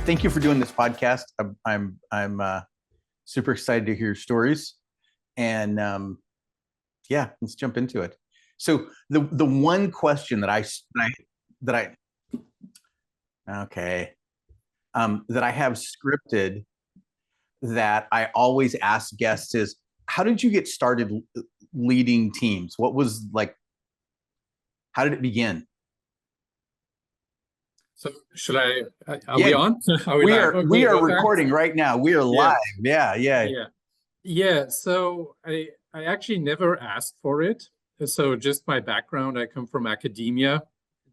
thank you for doing this podcast. I'm super excited to hear your stories, and yeah, let's jump into it. So the one question that I okay that I have scripted that I always ask guests is, how did you get started leading teams? What was like, how did it begin? So should I, are we Yeah, on? Are we we live? are Okay, we are perfect. recording right now. We are Yeah, live. Yeah, yeah. yeah, yeah. So I actually never asked for it. So just my background, I come from academia.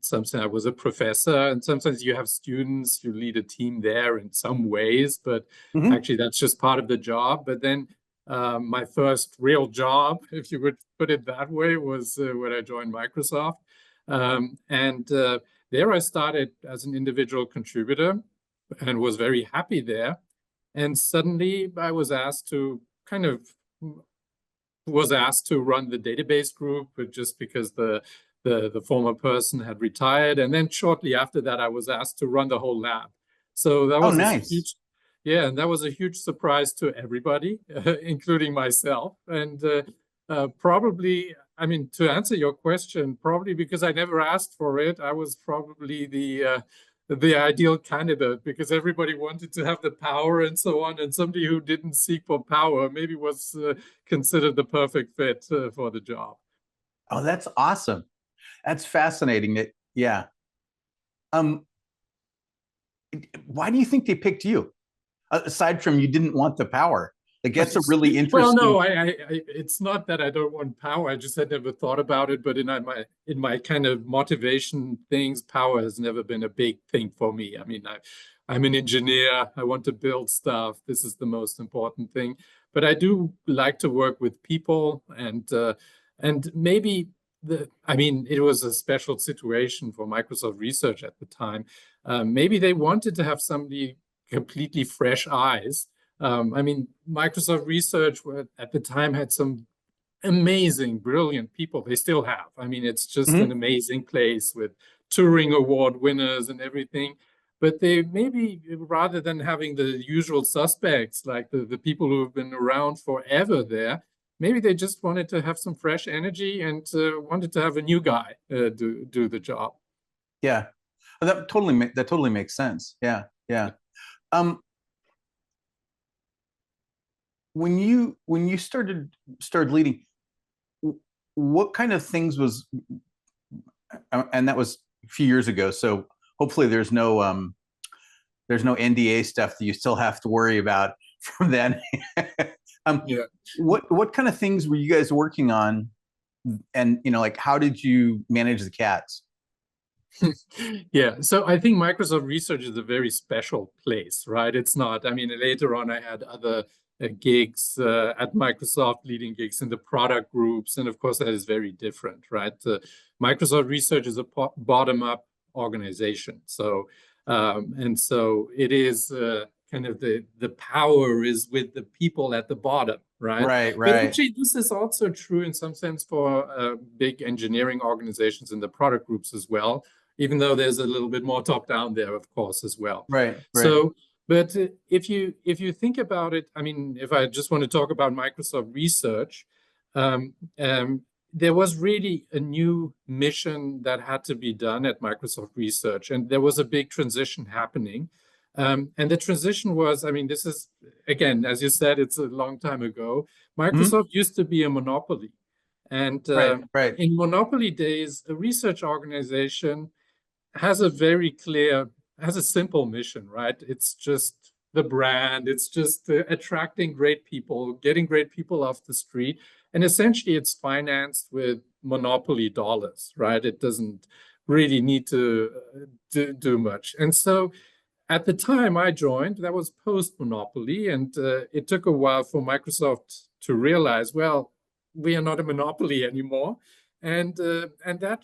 Sometimes I was a professor, and sometimes you have students, you lead a team there in some ways, but Hmm. actually that's just part of the job. But then my first real job, if you would put it that way, was when I joined Microsoft. And there I started as an individual contributor and was very happy there. And suddenly I was asked to run the database group, but just because the former person had retired. And then shortly after that, I was asked to run the whole lab. So that Oh, was a nice. huge, yeah, and that was a huge surprise to everybody, including myself. And probably, I mean, to answer your question, probably because I never asked for it, I was probably the ideal candidate because everybody wanted to have the power and so on. And somebody who didn't seek for power maybe was considered the perfect fit for the job. Oh, that's awesome. That's fascinating. Yeah. Um, why do you think they picked you? Aside from you didn't want the power, like that's a really Well, interesting. no, it's not that I don't want power. I just had never thought about it. But in my kind of motivation things, power has never been a big thing for me. I mean, I'm an engineer. I want to build stuff. This is the most important thing. But I do like to work with people, and maybe I mean, it was a special situation for Microsoft Research at the time. Maybe they wanted to have somebody completely fresh eyes. I mean, Microsoft Research at the time had some amazing, brilliant people. They still have. I mean, it's just an Mhm. amazing place with Turing Award winners and everything. But they maybe, rather than having the usual suspects, like the people who have been around forever there, maybe they just wanted to have some fresh energy and wanted to have a new guy do the job. Yeah, that totally makes sense. Yeah, yeah. Um, when you started leading, what kind of things was, and that was a few years ago. So hopefully there's no NDA stuff that you still have to worry about from then. um, Yeah. what kind of things were you guys working on, and like how did you manage the cats? Yeah, so I think Microsoft Research is a very special place, right? It's not, I mean, later on I had other gigs at Microsoft, leading gigs in the product groups. And of course, that is very different, right? Microsoft Research is a bottom-up organization. So it is kind of the power is with the people at the bottom, right? Right, But right. actually, this is also true in some sense for big engineering organizations in the product groups as well, even though there's a little bit more top down there, of course, as well. Right, right. So, but if you think about it, I mean, if I just want to talk about Microsoft Research, um, um, there was really a new mission that had to be done at Microsoft Research, and there was a big transition happening. And the transition was, I mean, this is, again, as you said, it's a long time ago. Mhm. Microsoft used to be a monopoly. And Right, right. in monopoly days, a research organization has a very clear, has a simple mission, right? It's just the brand, it's just attracting great people, getting great people off the street. And essentially, it's financed with monopoly dollars, right? It doesn't really need to do much. And so at the time I joined, that was post monopoly. And it took a while for Microsoft to realize, well, we are not a monopoly anymore, and that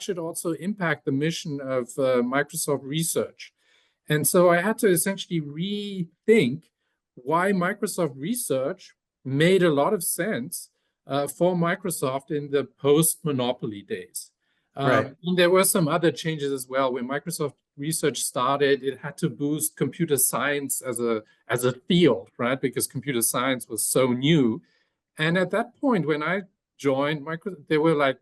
should also impact the mission of Microsoft Research. And so I had to essentially rethink why Microsoft Research made a lot of sense for Microsoft in the post-monopoly days. Right. And there were some other changes as well. When Microsoft Research started, it had to boost computer science as a field, right? Because computer science was so new. And at that point, when I joined there were like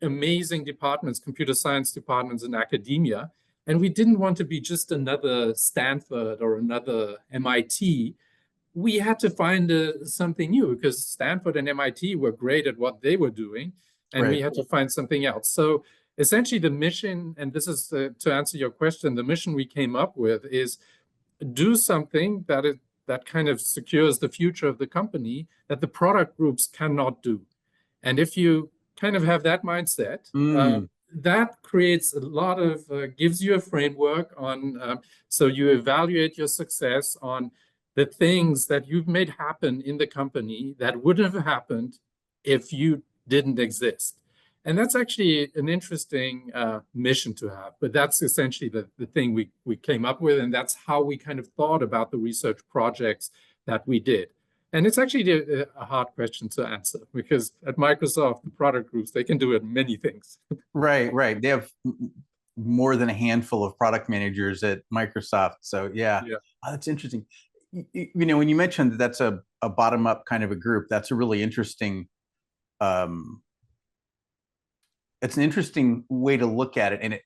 amazing departments, computer science departments in academia. And we didn't want to be just another Stanford or another MIT. We had to find something new because Stanford and MIT were great at what they were doing, and we Right. had to find something else. So essentially, the mission, and this is to answer your question, the mission we came up with is do something that kind of secures the future of the company that the product groups cannot do. And if you kind of have that mindset, Mm, that creates a lot of, gives you a framework on, so you evaluate your success on the things that you've made happen in the company that wouldn't have happened if you didn't exist. And that's actually an interesting mission to have. But that's essentially the thing we came up with. And that's how we kind of thought about the research projects that we did. And it's actually a hard question to answer because at Microsoft, the product groups, they can do many things. right, right. They have more than a handful of product managers at Microsoft. So yeah, Yeah. oh, that's interesting. When you mentioned that that's a bottom up kind of a group, that's a really interesting. Um, it's an interesting way to look at it, and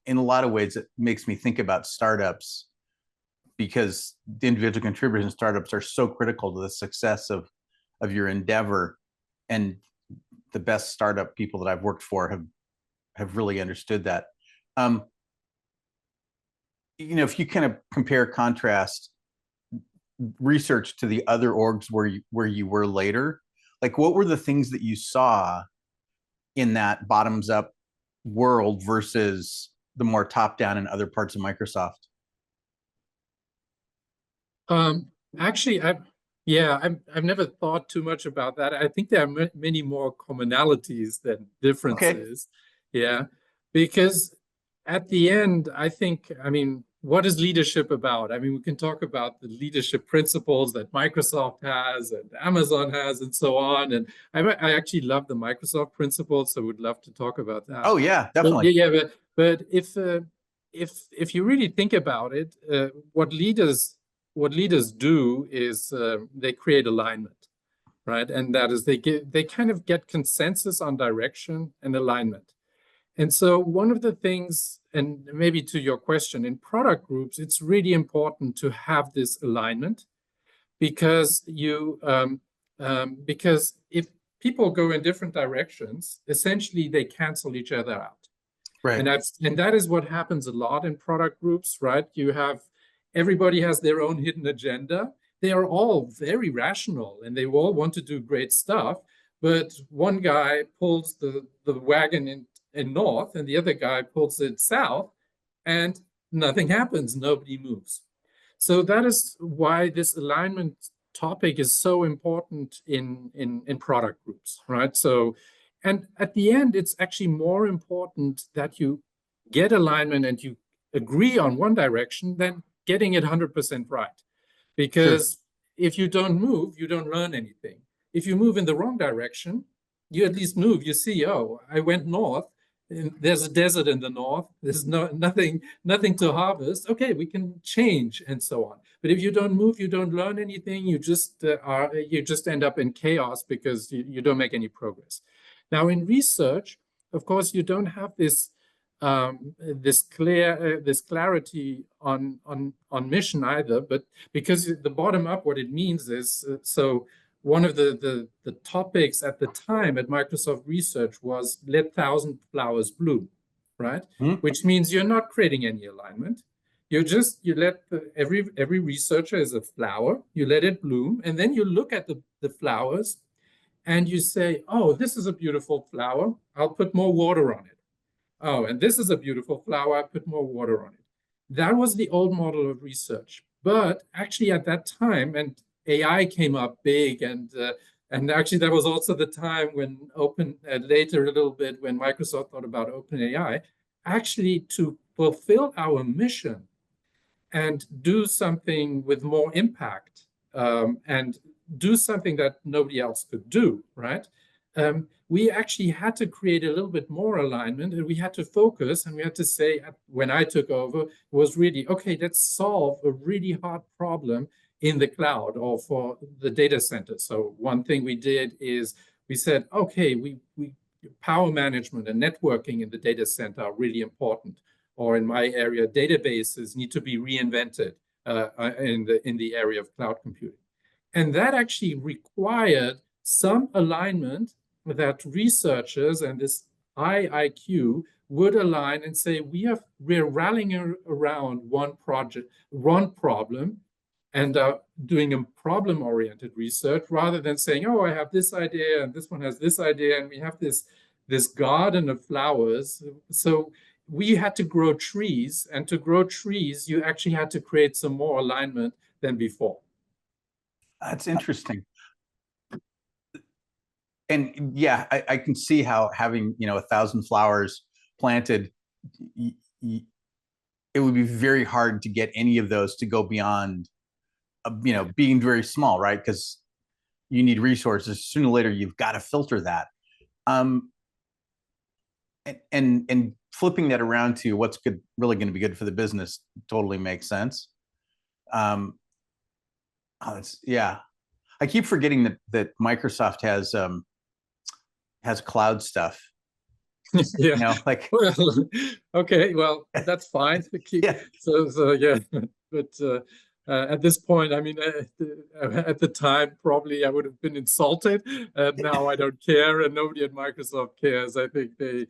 in a lot of ways, it makes me think about startups because the individual contributors in startups are so critical to the success of your endeavor. And the best startup people that I've worked for have really understood that. Um, if you kind of compare contrast research to the other orgs where you were later, like what were the things that you saw in that bottoms up world versus the more top down in other parts of Microsoft? Um, Actually, I've never thought too much about that. I think there are many more commonalities than Okay. differences. Yeah, because at the end, I mean, what is leadership about? I mean, we can talk about the leadership principles that Microsoft has and Amazon has and so on. And I actually love the Microsoft principles, so would love to talk about that. Oh yeah, But definitely. yeah, but if you really think about it, what leaders do is they create alignment, right? And that is they kind of get consensus on direction and alignment. And so one of the things, and maybe to your question, in product groups, it's really important to have this alignment because because if people go in different directions, essentially they cancel each other out. Right. And that is what happens a lot in product groups, right? You have everybody has their own hidden agenda. They are all very rational and they all want to do great stuff. But one guy pulls the wagon in north and the other guy pulls it south, and nothing happens. Nobody moves. So that is why this alignment topic is so important in product groups, right? So, and at the end, it's actually more important that you get alignment and you agree on one direction than getting it 100% right. Sure. Because if you don't move, you don't learn anything. If you move in the wrong direction, you at least move. You see, oh, I went north. And there's a desert in the north. There's nothing to harvest. Okay, we can change and so on. But if you don't move, you don't learn anything. You just end up in chaos because you don't make any progress. Now in research, of course, you don't have this clarity on mission either. But because the bottom up, what it means is so one of the topics at the time at Microsoft Research was let 1,000 flowers bloom, right? Hmm. Which means you're not creating any alignment. You let every researcher is a flower, you let it bloom, and then you look at the flowers and you say, oh, this is a beautiful flower. I'll put more water on it. Oh, and this is a beautiful flower. I put more water on it. That was the old model of research. But actually, at that time, and AI came up big, and actually that was also the time when later a little bit when Microsoft thought about OpenAI. Actually, to fulfill our mission and do something with more impact and do something that nobody else could do, right? we actually had to create a little bit more alignment, and we had to focus, and we had to say, when I took over, was really, okay, let's solve a really hard problem in the cloud or for the data center. So one thing we did is we said, okay, we power management and networking in the data center are really important. Or in my area, databases need to be reinvented in the area of cloud computing. And that actually required some alignment that researchers and this high IQ would align and say, we're rallying around one project, one problem, and doing a problem-oriented research rather than saying, oh, I have this idea and this one has this idea, and we have this garden of flowers. So we had to grow trees, and to grow trees, you actually had to create some more alignment than before. That's interesting. And yeah, I can see how having 1,000 flowers planted, it would be very hard to get any of those to go beyond being very small, right? Because you need resources. Sooner or later, you've got to filter that. And flipping that around to what's really going to be good for the business totally makes sense. Yeah. I keep forgetting that Microsoft has cloud stuff. Yeah. Like, well, okay, well, that's fine. yeah. So yeah, but at this point, I mean, at the time, probably I would have been insulted. Now I don't care, and nobody at Microsoft cares. I think the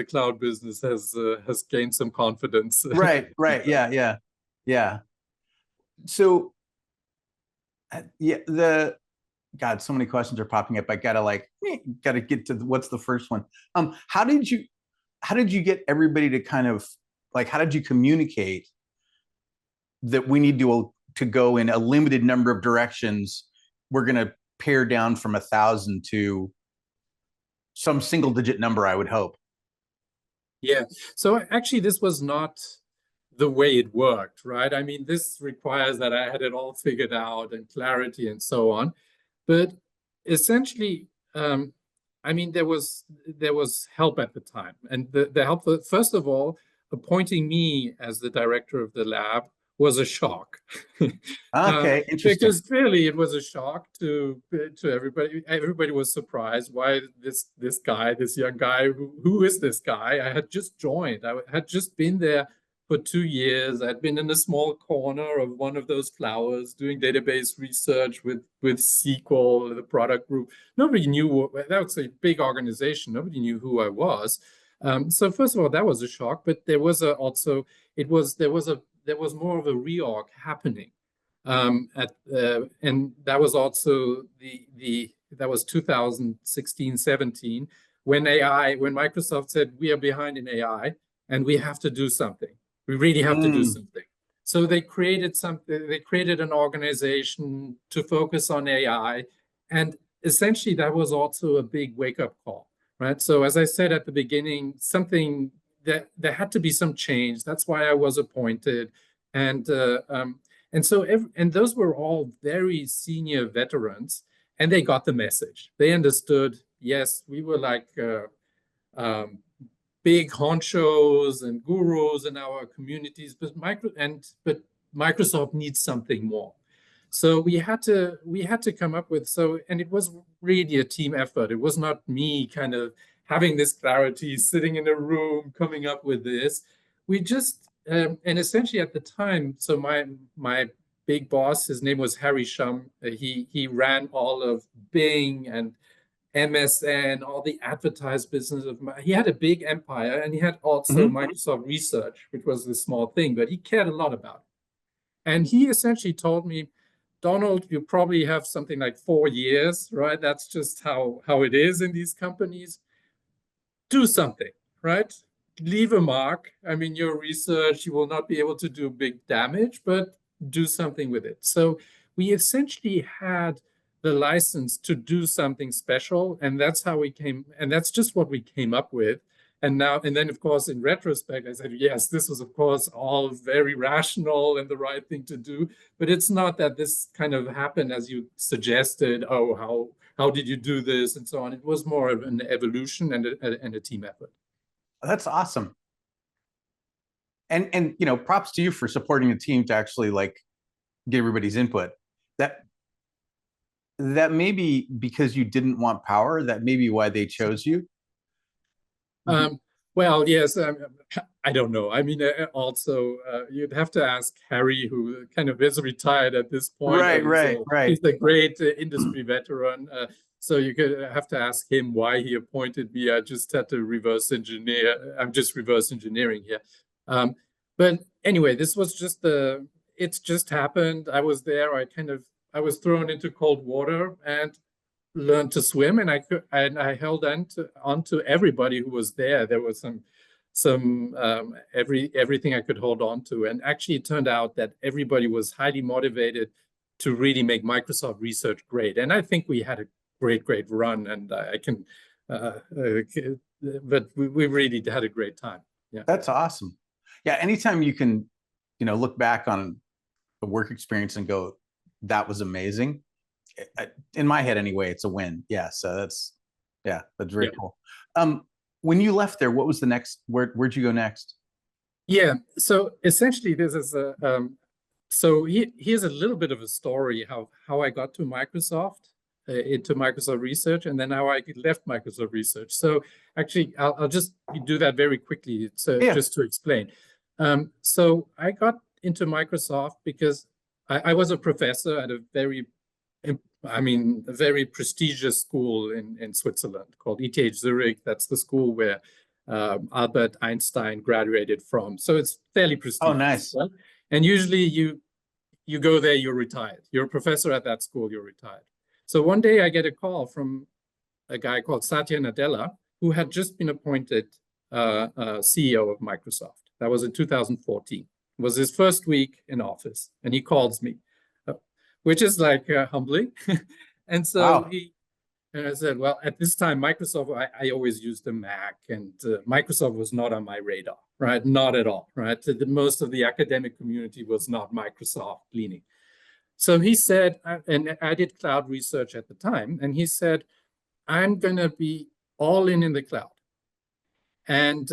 cloud business has gained some confidence. Right. Yeah. So, yeah, God, so many questions are popping up. I gotta get to what's the first one. How did you get everybody to kind of how did you communicate that we need to go in a limited number of directions? We're gonna pare down from 1,000 to some single digit number, I would hope. Yeah. So actually, this was not the way it worked, right? I mean, this requires that I had it all figured out and clarity and so on. But essentially, I mean, there was help at the time, and the help. First of all, appointing me as the director of the lab was a shock. Okay, interesting. Because clearly it was a shock to everybody. Everybody was surprised. Why this guy, this young guy? Who is this guy? I had just joined. I had just been there for 2 years. I'd been in a small corner of one of those flowers doing database research with SQL, the product group. Nobody knew. That was a big organization. Nobody knew who I was. So first of all, that was a shock. But there was there was more of a reorg happening. And that was also that was 2016-17 when Microsoft said we are behind in AI and we have to do something. We really have to do something. So they created something. They created an organization to focus on AI, and essentially that was also a big wake-up call, right? So as I said at the beginning, something that there had to be some change. That's why I was appointed, and so those were all very senior veterans, and they got the message. They understood. Yes, we were like big honchos and gurus in our communities, but Microsoft needs something more. So we had to come up with and it was really a team effort. It was not me kind of having this clarity, sitting in a room, coming up with this. We just and essentially at the time, so my big boss, his name was Harry Shum. He ran all of Bing and MSN, all the advertised business he had a big empire, and he had also Microsoft Research, which was this small thing, but he cared a lot about it. And he essentially told me, Donald, you probably have something like 4 years, right? That's just how it is in these companies. Do something, right? Leave a mark. I mean, your research, you will not be able to do big damage, but do something with it. So we essentially had the license to do something special, and that's how we came, and that's just what we came up with. And then, of course, in retrospect, I said, yes, this was, of course, all very rational and the right thing to do. But it's not that this kind of happened as you suggested. Oh, how did you do this, and so on. It was more of an evolution and a team effort. That's awesome. And props to you for supporting the team to actually like get everybody's input. That may be because you didn't want power. That may be why they chose you. Well, yes, I don't know. I mean, also, you'd have to ask Harry, who kind of is retired at this point. Right. He's a great industry veteran. So you could have to ask him why he appointed me. I just had to reverse engineer. I'm just reverse engineering here. But anyway, this was just it's just happened. I was there. I was thrown into cold water and learned to swim, and I held on to everybody who was there. There was everything I could hold on to, and actually it turned out that everybody was highly motivated to really make Microsoft research great. And I think we had a great run, and but we really had a great time. Yeah, that's awesome. Yeah, anytime you can, look back on the work experience and go, that was amazing. In my head anyway, it's a win. Yeah, so that's very cool. When you left there, what was the next, where'd you go next? Yeah, so essentially this is so here's a little bit of a story how I got to Microsoft, into Microsoft Research, and then how I left Microsoft Research. So actually I'll just do that very quickly, just to explain. So I got into Microsoft because I was a professor at a very prestigious school in Switzerland called ETH Zurich. That's the school where Albert Einstein graduated from. So it's fairly prestigious. Oh, nice. Right? And usually you go there, you're retired. You're a professor at that school, you're retired. So one day I get a call from a guy called Satya Nadella, who had just been appointed CEO of Microsoft. That was in 2014. It was his first week in office, and he calls me, which is like humbling. And so I said, well, at this time, Microsoft, I always used the Mac, and Microsoft was not on my radar, right? Not at all, right? Most of the academic community was not Microsoft leaning. So he said, and I did cloud research at the time, and he said, I'm going to be all in the cloud. And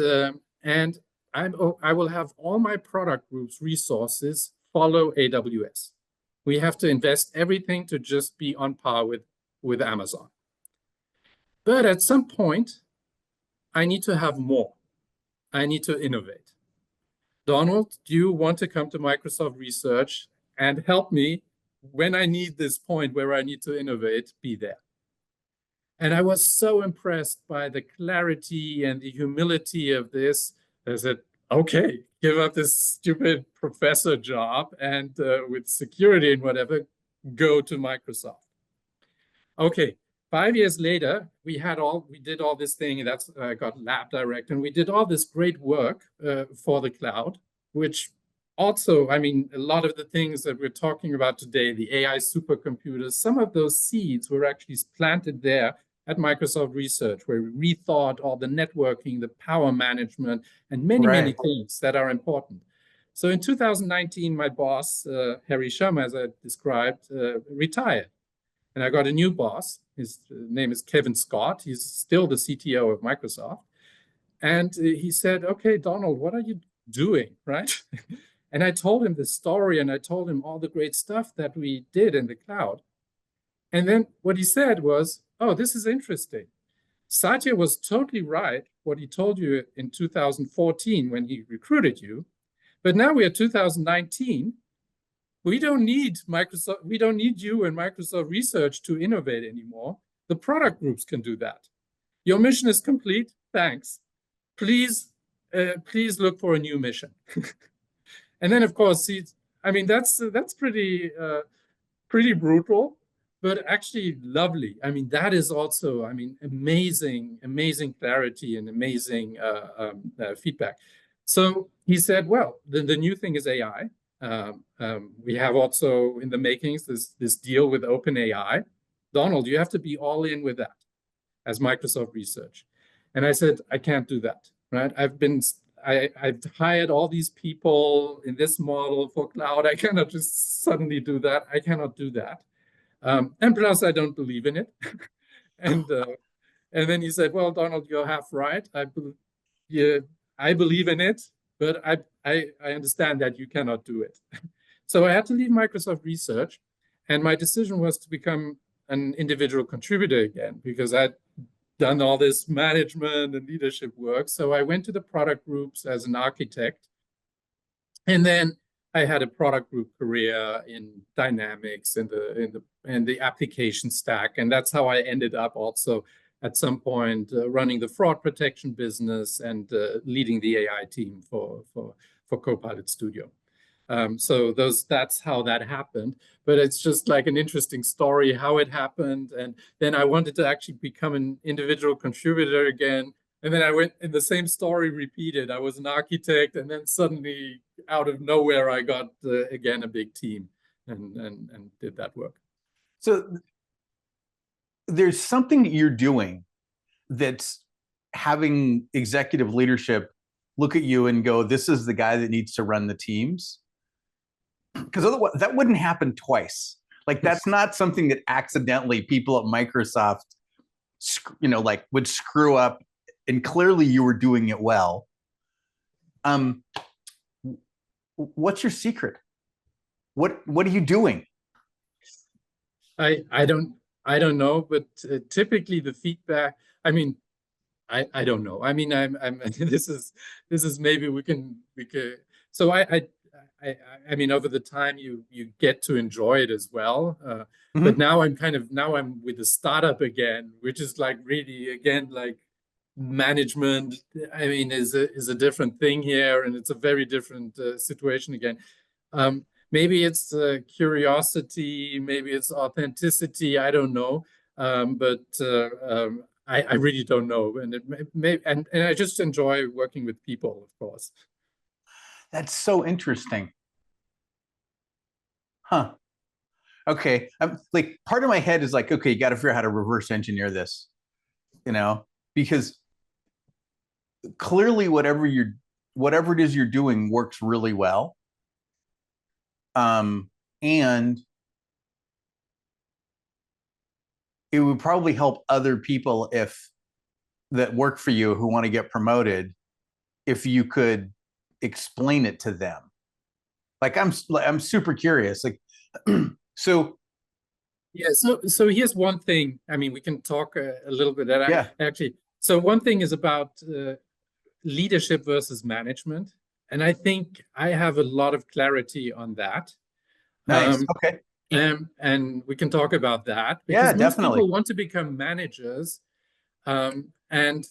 I will have all my product groups resources follow AWS. We have to invest everything to just be on par with Amazon. But at some point, I need to have more. I need to innovate. Donald, do you want to come to Microsoft Research and help me when I need this point where I need to innovate, be there? And I was so impressed by the clarity and the humility of this. I said, okay, give up this stupid professor job and with security and whatever, go to Microsoft. Okay, 5 years later, we did all this thing, and that's got lab direct, and we did all this great work for the cloud, which also, I mean, a lot of the things that we're talking about today, the AI supercomputers, some of those seeds were actually planted there at Microsoft Research, where we rethought all the networking, the power management, and many things that are important. So in 2019, my boss, Harry Sharma, as I described, retired. And I got a new boss. His name is Kevin Scott. He's still the CTO of Microsoft. And he said, okay, Donald, what are you doing, right? And I told him the story, and I told him all the great stuff that we did in the cloud. And then what he said was, oh, this is interesting. Satya was totally right, what he told you in 2014 when he recruited you. But now we are 2019. We don't need Microsoft. We don't need you and Microsoft Research to innovate anymore. The product groups can do that. Your mission is complete. Thanks. Please look for a new mission. And then, of course, I mean, that's pretty brutal, but actually lovely. I mean, that is also, I mean, amazing clarity and amazing feedback. So he said, well, the new thing is AI. We have also in the makings this deal with OpenAI. Donald, you have to be all in with that as Microsoft Research. And I said, I can't do that. right? I've hired all these people in this model for cloud. I cannot just suddenly do that. I cannot do that. And plus, I don't believe in it. and and then he said, "Well, Donald, you're half right. Yeah, I believe in it, but I understand that you cannot do it." So I had to leave Microsoft Research, and my decision was to become an individual contributor again because I'd done all this management and leadership work. So I went to the product groups as an architect, and then I had a product group career in Dynamics and the application stack, and that's how I ended up also at some point running the fraud protection business and leading the AI team for Copilot Studio. So that's how that happened. But it's just like an interesting story how it happened. And then I wanted to actually become an individual contributor again. And then I went, and the same story repeated. I was an architect, and then suddenly out of nowhere, I got again a big team and did that work. So there's something that you're doing that's having executive leadership look at you and go, "This is the guy that needs to run the teams." Because otherwise, that wouldn't happen twice. Like that's not something that accidentally people at Microsoft, like would screw up. And clearly, you were doing it well. What's your secret? What are you doing? I don't know, but typically the feedback. I mean, I don't know. I mean, I'm this is maybe we can. So I mean, over the time you get to enjoy it as well. But now I'm with a startup again, which is like really again like management. I mean, is a different thing here, and it's a very different situation again. Maybe it's curiosity, maybe it's authenticity. I don't know, but I really don't know, and and I just enjoy working with people, of course. That's so interesting. Huh. Okay. Like part of my head is like, okay, you got to figure out how to reverse engineer this, because clearly whatever it is you're doing works really well. And it would probably help other people that work for you who want to get promoted if you could explain it to them. Like I'm super curious. Like so yeah, so here's one thing. I mean, we can talk a little bit that yeah. actually. So one thing is about leadership versus management, and I think I have a lot of clarity on that. Nice. Okay. And we can talk about that because Yeah, most definitely. people want to become managers, and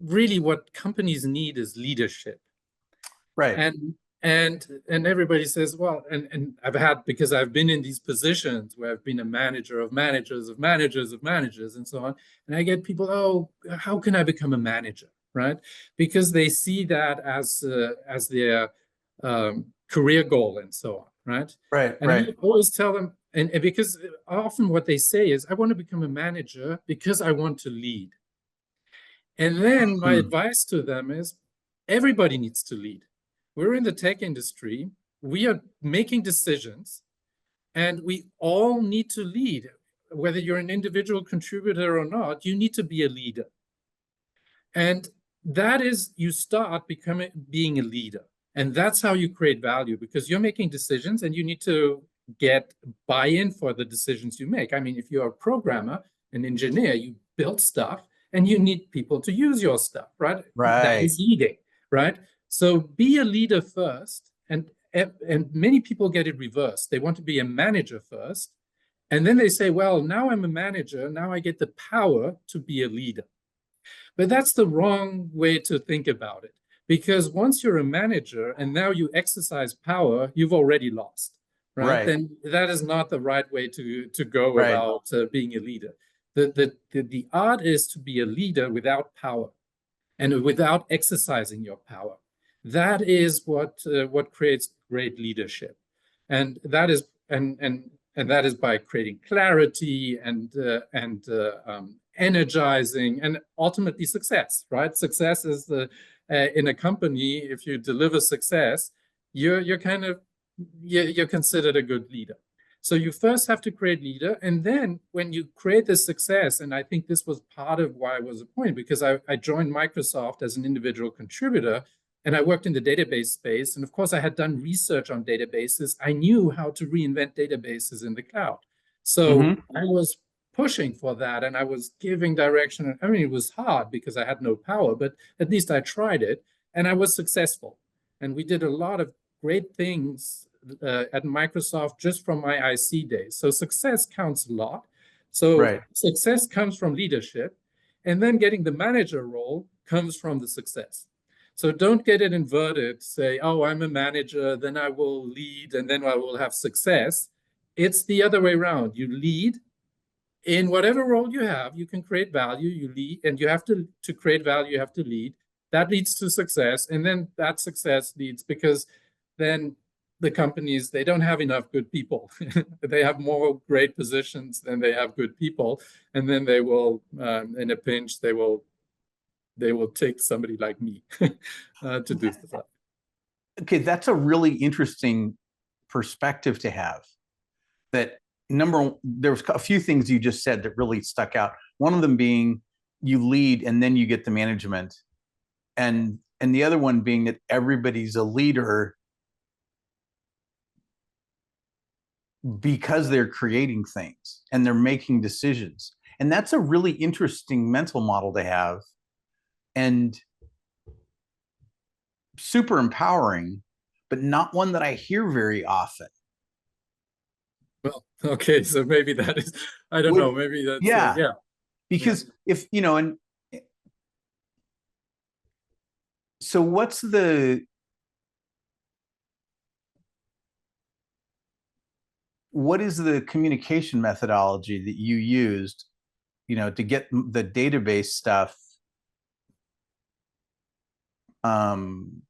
really what companies need is leadership. Right. And everybody says, well, and because I've been in these positions where I've been a manager of managers of managers of managers and so on, and I get people, oh, how can I become a manager, right? Because they see that as their career goal and so on, right? Right. And Right. I always tell them, and because often what they say is, I want to become a manager because I want to lead. And then my advice to them is, everybody needs to lead. We're in the tech industry. We are making decisions, and we all need to lead. Whether you're an individual contributor or not, you need to be a leader. And that is, you start being a leader. And that's how you create value, because you're making decisions and you need to get buy-in for the decisions you make. I mean, if you're a programmer, an engineer, you build stuff and you need people to use your stuff, right? Right. That is leading, right? So be a leader first, and many people get it reversed. They want to be a manager first, and then they say, well, now I'm a manager, now I get the power to be a leader. But that's the wrong way to think about it, because once you're a manager and now you exercise power, you've already lost, right? Then that is not the right way to go about being a leader. The art is to be a leader without power and without exercising your power. That is what creates great leadership, and that is that is by creating clarity and energizing and ultimately success. Right? Success is in a company, if you deliver success, you're kind of you're considered a good leader. So you first have to create leader, and then when you create the success, and I think this was part of why I was appointed, because I joined Microsoft as an individual contributor, and I worked in the database space. And of course, I had done research on databases. I knew how to reinvent databases in the cloud. So I was pushing for that, and I was giving direction. I mean, it was hard because I had no power, but at least I tried it, and I was successful. And we did a lot of great things at Microsoft just from my IC days. So success counts a lot. So Right. success comes from leadership, and then getting the manager role comes from the success. So don't get it inverted. Say, oh, I'm a manager, then I will lead, and then I will have success. It's the other way around. You lead in whatever role you have. You can create value. You lead, and you have to create value. You have to lead. That leads to success, and then that success leads, because then the companies, they don't have enough good people. They have more great positions than they have good people, and then they will, in a pinch, they will take somebody like me to do stuff. Okay, that's a really interesting perspective to have. That there was a few things you just said that really stuck out. One of them being you lead and then you get the management, and the other one being that everybody's a leader because they're creating things and they're making decisions. And that's a really interesting mental model to have, and super empowering, but not one that I hear very often. Well, okay, so maybe that is, I don't know, maybe that's, yeah. Because if, and so what is the communication methodology that you used, to get the database stuff in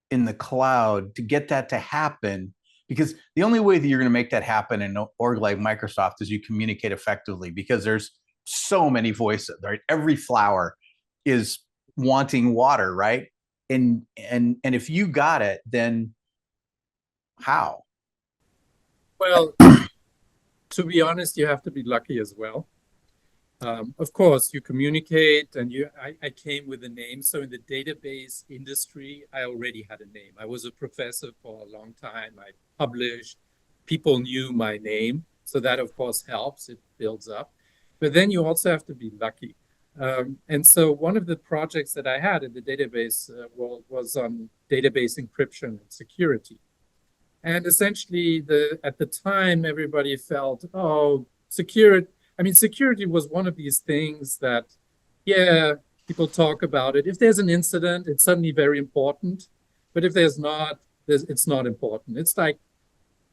the cloud, to get that to happen? Because the only way that you're going to make that happen in an org like Microsoft is you communicate effectively, because there's so many voices, right? Every flower is wanting water, right? And if you got it, then how? Well, to be honest, you have to be lucky as well. Of course, you communicate, and I came with a name. So in the database industry, I already had a name. I was a professor for a long time. I published. People knew my name. So that, of course, helps. It builds up. But then you also have to be lucky. And so one of the projects that I had in the database was on database encryption and security. And essentially, at the time, everybody felt, oh, security was one of these things that, yeah, people talk about it. If there's an incident, it's suddenly very important. But if there's not, it's not important. It's like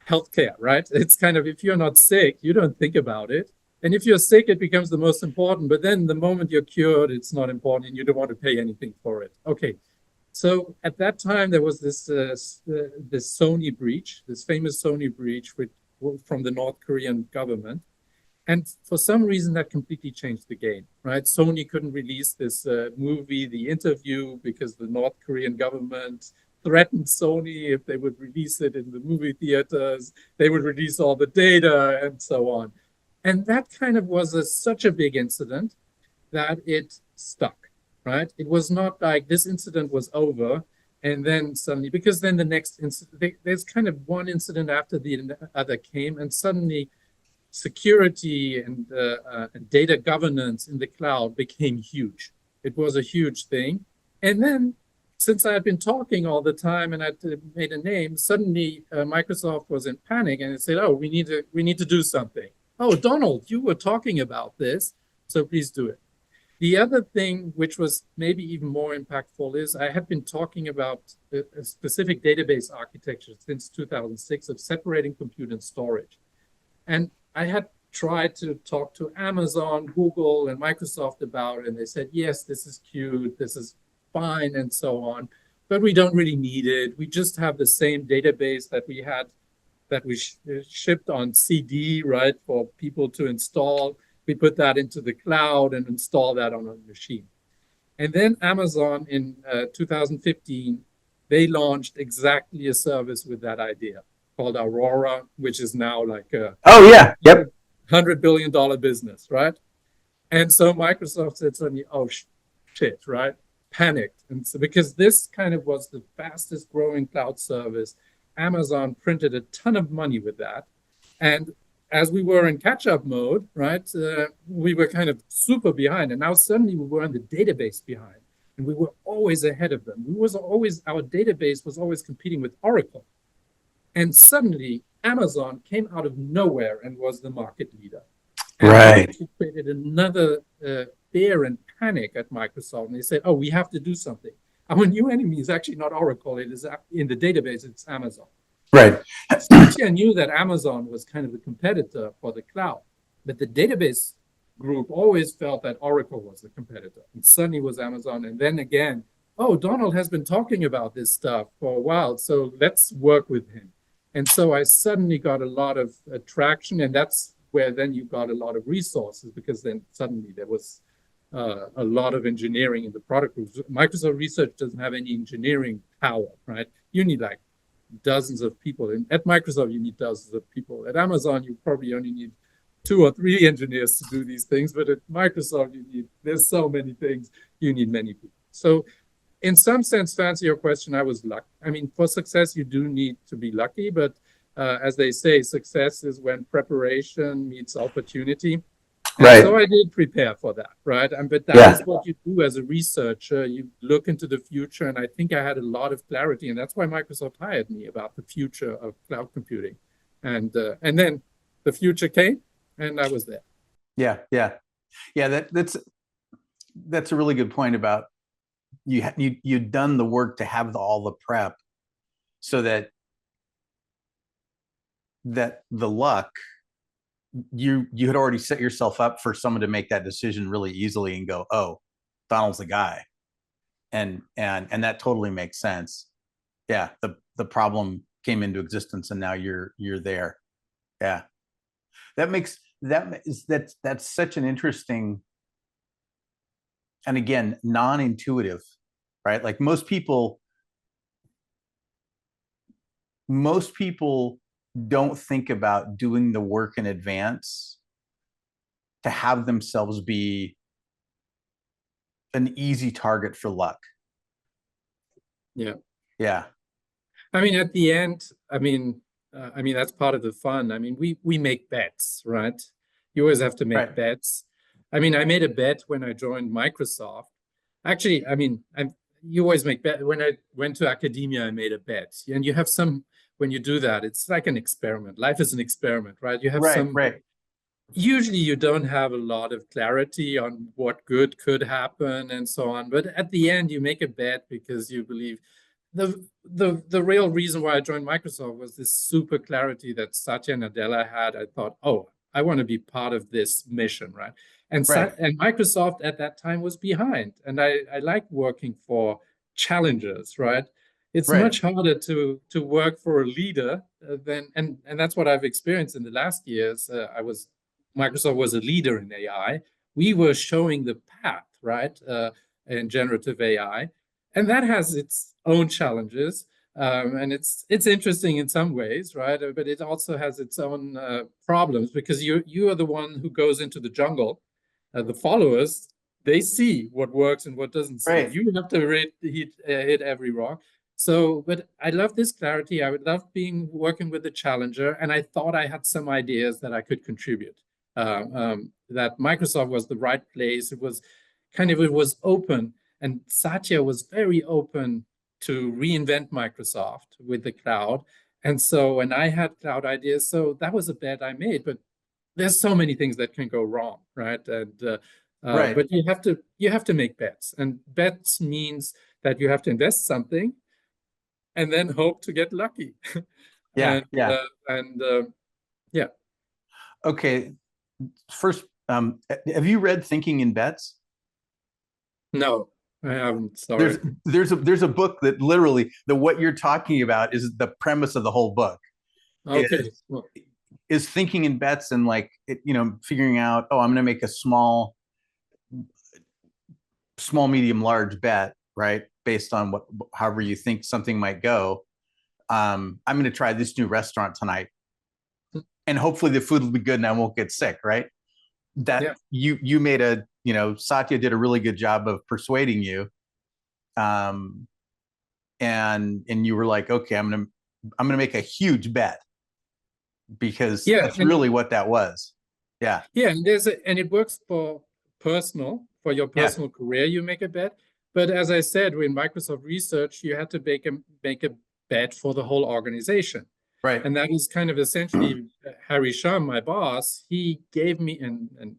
healthcare, right? It's kind of, if you're not sick, you don't think about it. And if you're sick, it becomes the most important. But then the moment you're cured, it's not important, and you don't want to pay anything for it. Okay. So at that time, there was this Sony breach, this famous Sony breach from the North Korean government. And for some reason, that completely changed the game, right? Sony couldn't release this movie, The Interview, because the North Korean government threatened Sony if they would release it in the movie theaters, they would release all the data and so on. And that kind of was such a big incident that it stuck, right? It was not like this incident was over and then suddenly, because then the next incident, there's kind of one incident after the other came, and suddenly security and data governance in the cloud became huge. It was a huge thing. And then, since I had been talking all the time and I'd made a name, suddenly Microsoft was in panic, and it said, oh, we need to do something. Oh, Donald, you were talking about this, so please do it. The other thing, which was maybe even more impactful, is I had been talking about a specific database architecture since 2006 of separating compute and storage. And I had tried to talk to Amazon, Google, and Microsoft about it, and they said, yes, this is cute, this is fine, and so on, but we don't really need it. We just have the same database that we had, that we shipped on CD, right, for people to install. We put that into the cloud and install that on a machine. And then Amazon in 2015, they launched exactly a service with that idea called Aurora, which is now like a Oh yeah. Yep. $100 billion business, right? And so Microsoft said suddenly, oh shit, right? Panicked. And so because this kind of was the fastest growing cloud service, Amazon printed a ton of money with that. And as we were in catch up mode, right, we were kind of super behind. And now suddenly we were in the database behind. And we were always ahead of them. Our database was always competing with Oracle. And suddenly Amazon came out of nowhere and was the market leader. And that Right. actually created another fear and panic at Microsoft. And they said, oh, we have to do something. Our new enemy is actually not Oracle. It is in the database, it's Amazon. Right. Satya knew that Amazon was kind of the competitor for the cloud, but the database group always felt that Oracle was the competitor. And suddenly was Amazon. And then again, oh, Donald has been talking about this stuff for a while, so let's work with him. And so I suddenly got a lot of traction, and that's where then you got a lot of resources, because then suddenly there was a lot of engineering in the product groups. Microsoft Research doesn't have any engineering power, right? You need like dozens of people. And at Microsoft, you need dozens of people. At Amazon, you probably only need 2 or 3 engineers to do these things. But at Microsoft, there's so many things, you need many people. So in some sense, to answer your question, I was lucky. I mean, for success, you do need to be lucky. But as they say, success is when preparation meets opportunity. And Right. so I did prepare for that, right? But that Yeah. is what you do as a researcher. You look into the future, and I think I had a lot of clarity, and that's why Microsoft hired me about the future of cloud computing. And then the future came, and I was there. Yeah. Yeah. Yeah. That's a really good point about you'd done the work to have all the prep so that the luck, you had already set yourself up for someone to make that decision really easily and go, oh, Donald's the guy. And that totally makes sense. Yeah. The problem came into existence and now you're there. Yeah. That's such an interesting, and again, non-intuitive, right? Like most people don't think about doing the work in advance to have themselves be an easy target for luck. Yeah. Yeah. I mean, at the end, that's part of the fun. I mean, we make bets, right? You always have to make Right. bets. I mean, I made a bet when I joined Microsoft. Actually, I mean, you always make bet. When I went to academia, I made a bet, and you have some. When you do that, it's like an experiment. Life is an experiment, right? You have Right. some. Right. Usually, you don't have a lot of clarity on what good could happen and so on. But at the end, you make a bet because you believe the real reason why I joined Microsoft was this super clarity that Satya Nadella had. I thought, oh, I want to be part of this mission, right? Right. And Microsoft at that time was behind, and I like working for challengers, right? It's Right. much harder to work for a leader than and that's what I've experienced in the last years. Microsoft was a leader in AI. We were showing the path, right, in generative AI, and that has its own challenges. And it's interesting in some ways, right? But it also has its own problems because you are the one who goes into the jungle. The followers, they see what works and what doesn't see. Right. You have to hit every rock. So, but I love this clarity. I would love working with the challenger, and I thought I had some ideas that I could contribute. That Microsoft was the right place. It was open, and Satya was very open to reinvent Microsoft with the cloud. And so when I had cloud ideas, so that was a bet I made. But there's so many things that can go wrong, right? And Right. but you have to make bets, and bets means that you have to invest something and then hope to get lucky. Yeah. Yeah. Yeah. Okay. First, have you read Thinking in Bets? No, I haven't. Sorry. There's a book that literally what you're talking about is the premise of the whole book. Okay. Well, Is thinking in bets and like figuring out, oh, I'm going to make a small small, medium, large bet, right? Based on what, however you think something might go. I'm going to try this new restaurant tonight, and hopefully the food will be good and I won't get sick, right? That Yeah. you made a, you know, Satya did a really good job of persuading you, um, and you were like, okay, I'm gonna make a huge bet, because Yeah. that's really what that was. Yeah, Yeah, and and it works for for your yeah, personal career, you make a bet. But as I said, in Microsoft Research, you had to make a bet for the whole organization. right, And that is kind of essentially Harry Shum, my boss, he gave me, and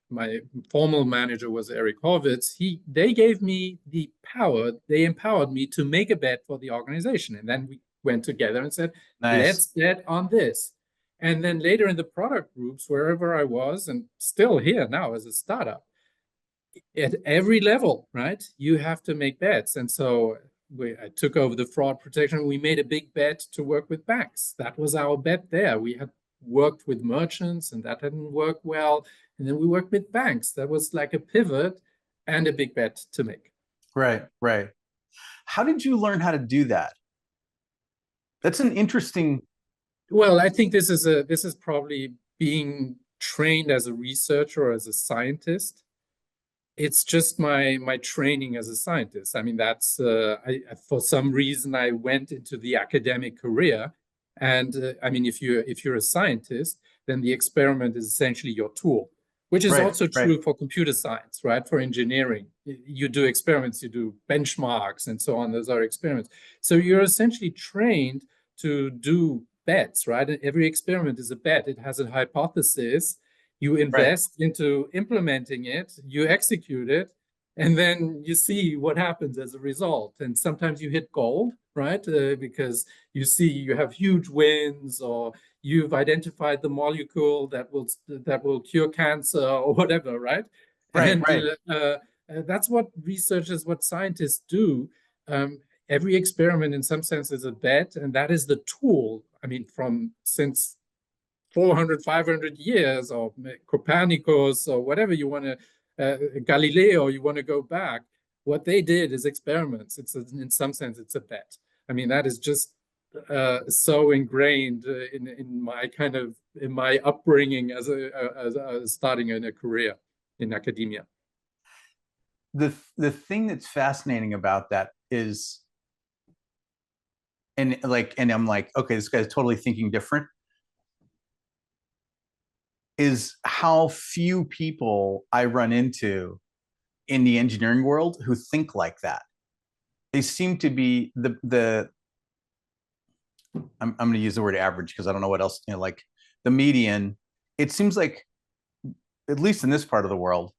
my formal manager was Eric Horvitz, they gave me the power, they empowered me to make a bet for the organization. And then we went together and said, nice, let's bet on this. And then later in the product groups, wherever I was, and still here now as a startup, at every level, right? You have to make bets. And so I took over the fraud protection. We made a big bet to work with banks. That was our bet there. We had worked with merchants and that didn't work well. And then we worked with banks. That was like a pivot and a big bet to make. right, right. How did you learn how to do that? That's an interesting. Well, I think this is probably being trained as a researcher or as a scientist. It's just my training as a scientist. I mean, that's for some reason I went into the academic career, and I mean, if you're a scientist, then the experiment is essentially your tool, which is Right, also right, true for computer science, right? For engineering, you do experiments, you do benchmarks, and so on. Those are experiments. So you're essentially trained to do bets, right? And every experiment is a bet. It has a hypothesis, you right, invest into implementing it, you execute it, and then you see what happens as a result. And sometimes you hit gold, right? Because you see you have huge wins, or you've identified the molecule that will cure cancer or whatever, right? right, And right, that's what researchers, what scientists do. Every experiment, in some sense, is a bet, and that is the tool. I mean, from since 400, 500 years, or Copernicus, or whatever you want to, Galileo, you want to go back, what they did is experiments. In some sense, it's a bet. I mean, that is just so ingrained in my in my upbringing as starting in a career in academia. the thing that's fascinating about that is, and I'm like, okay, this guy's totally thinking different, is how few people I run into in the engineering world who think like that. They seem to be the I'm going to use the word average because I don't know what else, you know, like the median. It seems like, at least in this part of the world,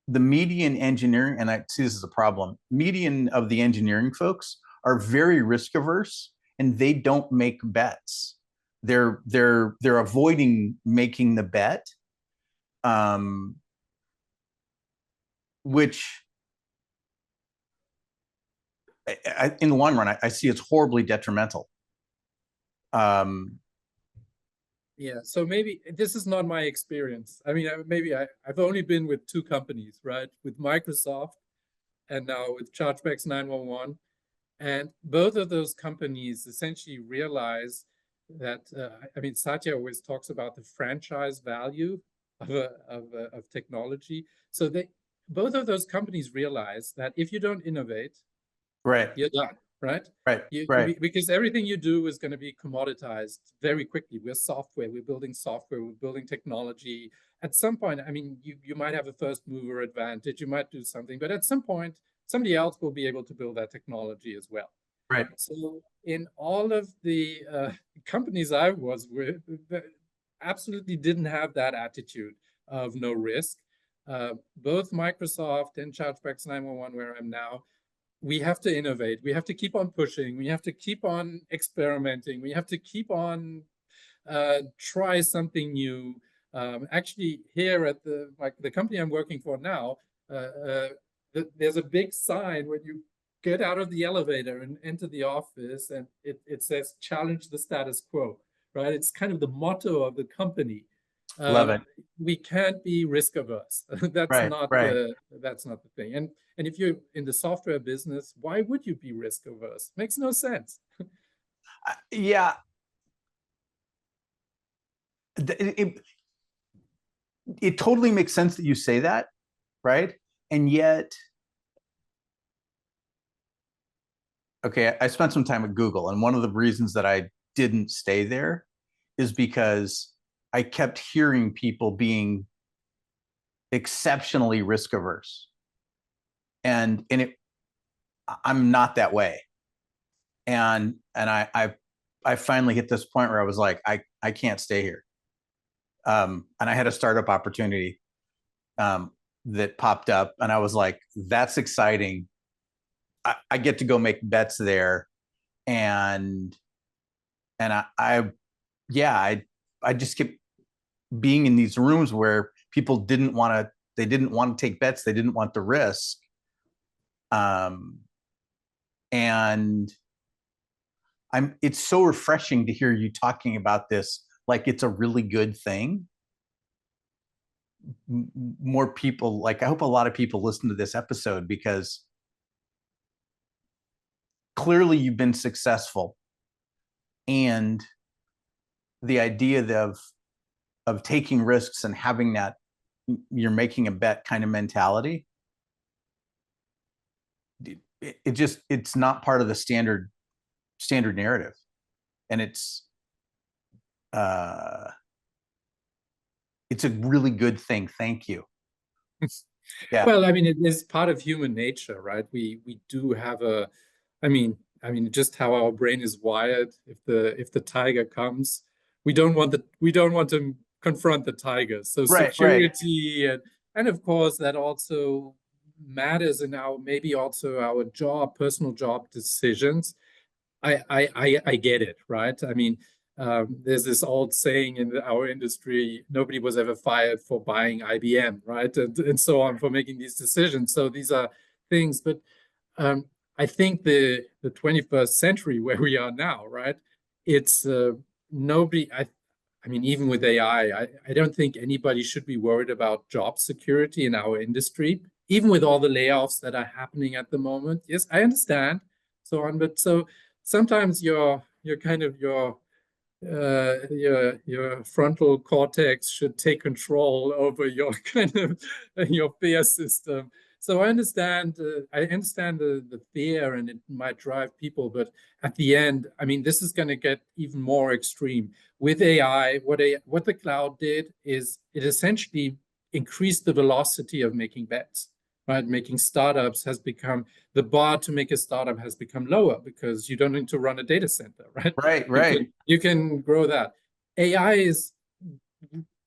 the median engineering, and I see this as a problem, median of the engineering folks are very risk averse, and they don't make bets. They're avoiding making the bet, um, which in the long run, I see it's horribly detrimental. Um, Yeah, so maybe this is not my experience. I mean, I've only been with two companies, right? With Microsoft and now with Chargebacks 911. And both of those companies essentially realize that, I mean, Satya always talks about the franchise value of technology. So both of those companies realize that if you don't innovate, right, you're done, right? right, right, Because everything you do is going to be commoditized very quickly. We're building software, we're building technology. At some point, I mean, you might have a first mover advantage, you might do something, but at some point, somebody else will be able to build that technology as well. right. So in all of the companies I was with, absolutely didn't have that attitude of no risk. Both Microsoft and Chargebacks 911, where I'm now, we have to innovate. We have to keep on pushing. We have to keep on experimenting. We have to keep on try something new. Actually, here at the company I'm working for now, there's a big sign when you get out of the elevator and enter the office, and it says "Challenge the status quo." Right? It's kind of the motto of the company. Love it. We can't be risk averse. That's Right, not right. the thing. And if you're in the software business, why would you be risk averse? Makes no sense. Yeah, it, it totally makes sense that you say that, right? And yet, okay, I spent some time at Google, and one of the reasons that I didn't stay there is because I kept hearing people being exceptionally risk averse, and I'm not that way, and I finally hit this point where I was like, I can't stay here, and I had a startup opportunity um, that popped up, and I was like, that's exciting. I get to go make bets there, and I yeah, I just kept being in these rooms where people didn't want to take bets, they didn't want the risk, um, and it's so refreshing to hear you talking about this like it's a really good thing. More people, like, I hope a lot of people listen to this episode because clearly you've been successful, and the idea of taking risks and having that you're making a bet kind of mentality, it just it's not part of the standard narrative, and uh it's a really good thing. Thank you. Yeah. Well, I mean, it is part of human nature, right? We do have a, just how our brain is wired. If the tiger comes, we don't want to confront the tiger. So Right. security and of course that also matters in our maybe also our personal job decisions. I get it, right? I mean, there's this old saying in our industry, nobody was ever fired for buying IBM, right? And so on for making these decisions. So these are things, but um, I think the 21st century where we are now, right? It's nobody. I mean, even with AI, I don't think anybody should be worried about job security in our industry, even with all the layoffs that are happening at the moment. Yes, I understand, so on, but so sometimes your kind of your frontal cortex should take control over your kind of your fear system. So I understand the fear and it might drive people, but at the end, I mean, this is going to get even more extreme with AI. What the cloud did is it essentially increased the velocity of making bets, right? Making startups has become the bar to make a startup has become lower because you don't need to run a data center, right? Right. You can grow that. AI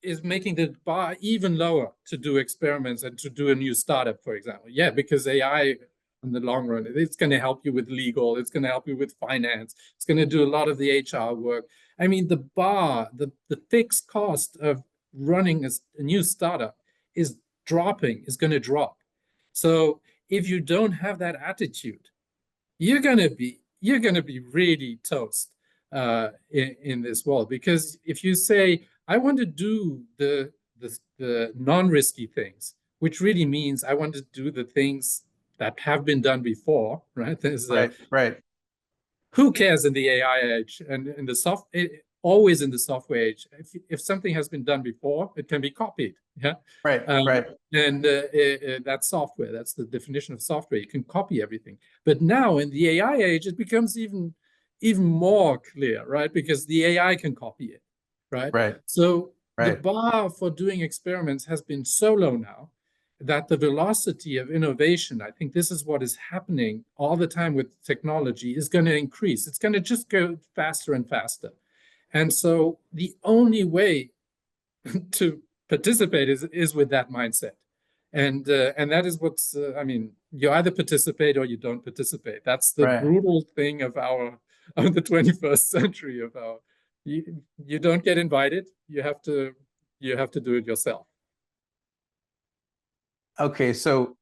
is making the bar even lower to do experiments and to do a new startup, for example. Yeah, because AI in the long run, it's going to help you with legal, it's going to help you with finance, it's going to do a lot of the HR work. I mean, the fixed cost of running a new startup is is going to drop. So if you don't have that attitude, you're gonna be really toast in this world. Because if you say I want to do the non-risky things, which really means I want to do the things that have been done before, right? Right. Who cares in the AI age and in the always in the software age. If something has been done before, it can be copied. Yeah. Right. And that's software. That's the definition of software. You can copy everything. But now in the AI age, it becomes even more clear, right? Because the AI can copy it, right? Right. So the Right. bar for doing experiments has been so low now that the velocity of innovation, I think this is what is happening all the time with technology, is going to increase. It's going to just go faster and faster. And so the only way to participate is with that mindset. And that is what's, I mean, you either participate or you don't participate. That's the Right. brutal thing of the 21st century of our, you don't get invited. You have to do it yourself. Okay, so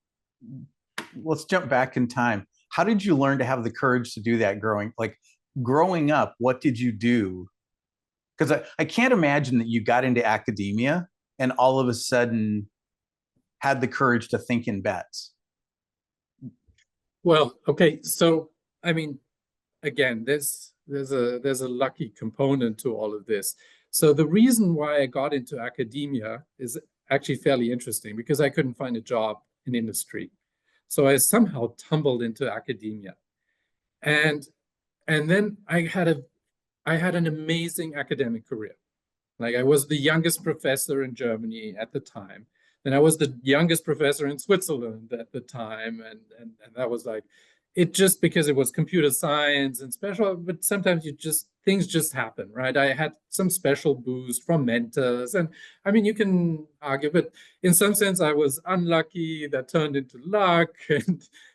let's jump back in time. How did you learn to have the courage to do that growing up? What did you do Because I can't imagine that you got into academia and all of a sudden had the courage to think in bets. Well, okay, so I mean, again, there's a lucky component to all of this. So the reason why I got into academia is actually fairly interesting because I couldn't find a job in industry. So I somehow tumbled into academia. And and then I had an amazing academic career. Like I was the youngest professor in Germany at the time. Then I was the youngest professor in Switzerland at the time. And that was like, it just because it was computer science and special, but sometimes things just happen, right? I had some special boost from mentors. And I mean, you can argue, but in some sense, I was unlucky that turned into luck.